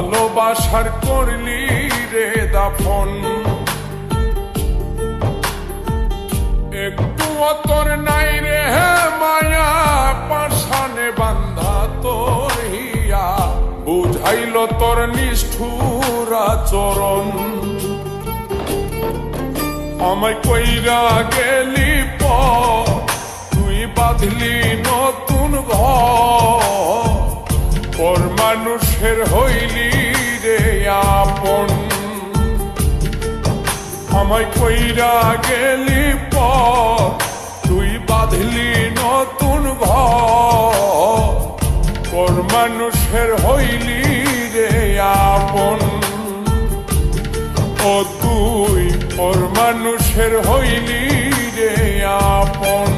ভালোবাসার করলি রে দাফন। একটু তোর নাই রে মায়া, পাশানে বান্ধা তোর হিয়া, বুঝাইল তোর নিষ্ঠুর আচরণ। আমায় কইরা গেলি তুই বাঁধলি নতুন ঘর, পর মানুষের হইলি রে আপন। আমায় কইরা গেলি তুই বাঁধলি নতুন ঘর, পর মানুষের হইলি রে আপন। ও তুই পর মানুষের হইলি রে আপন।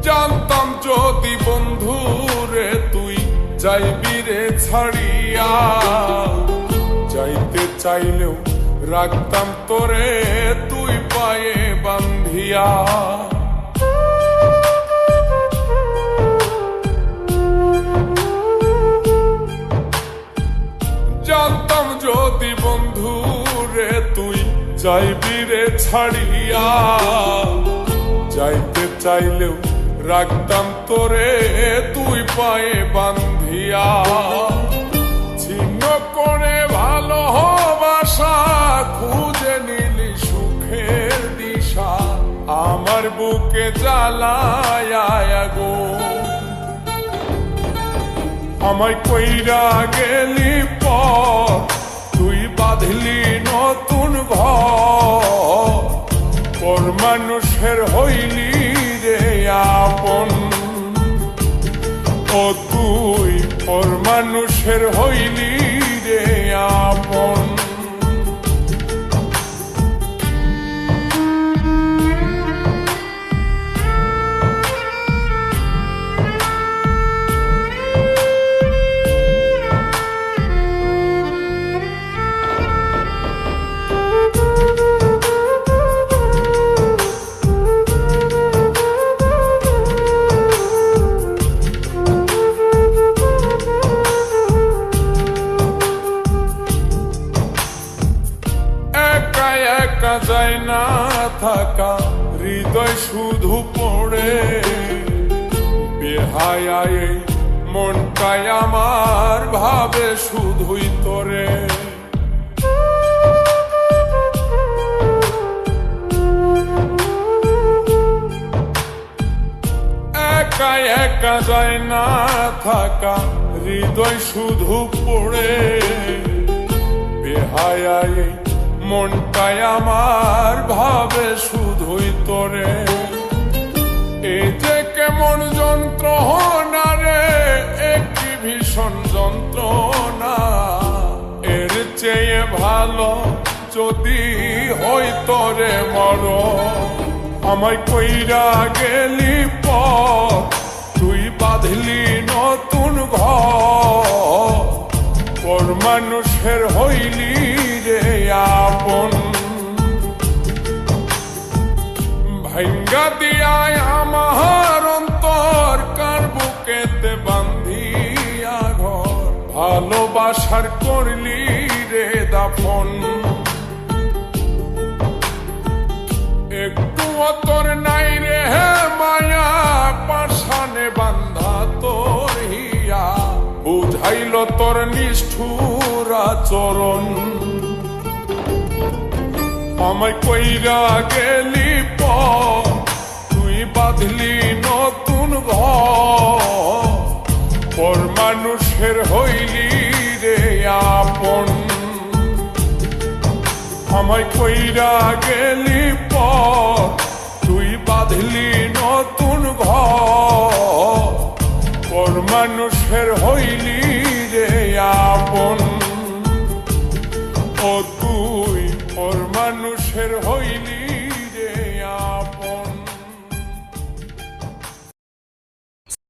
জানতাম যদি বন্ধু রে তুই যাইবি রে ছাড়িয়া, যাইতে চাইলেও রাখতাম তোরে তুই পায়ে বান্ধিয়া। জানতাম যদি বন্ধু রে তুই যাইবি রে ছাড়িয়া, যাইতে চাইলেও রাখতাম তোরে তুই পায়ে বান্ধিয়া। ছিন্ন করে ভালোবাসা খুঁজে নিলি সুখের দিশা, আমার বুকে জ্বালায় আগুন। আমায় কইরা গেলি তুই বাঁধলি নতুন ঘর, পর মানুষের হইলি রে আপন। ও তুই পর মানুষের হইলি রে আপন। একা যায় না থাকা, হৃদয় শুধু পড়ে বেহায়, মনটাই আমার ভাবে শুধুই তোরে। একা একা যায় না থাকা, হৃদয় শুধু পড়ে বেহায়, মনটাই আমার ভাবে শুধুই তোরে। এই যে কেমন যন্ত্রণা রে, একটি ভীষণ যন্ত্রণা, এর চেয়ে ভালো যদি হই তোরে মর। আমায় কইরা গেলি তুই বাঁধলি নতুন ঘর, পর মানুষের হইলি রে আপন। ভাঙ্গা দিয়ায় আমার অন্তর, কার বুকেতে বান্ধিয়া ঘর, ভালোবাসার করলি রে দাফন। একটু তোর নাই রে মায়া, পাশানে বান্ধা তোর হিয়া, বুঝাইল তোর নিষ্ঠুর আচরণ। আমায় কইরা গেলি তুই বাঁধলি নতুন ঘর, পর মানুষের হইলি রে আপন। আমায় কইরা গেলি তুই বাঁধলি নতুন ঘর, পর মানুষের হইলি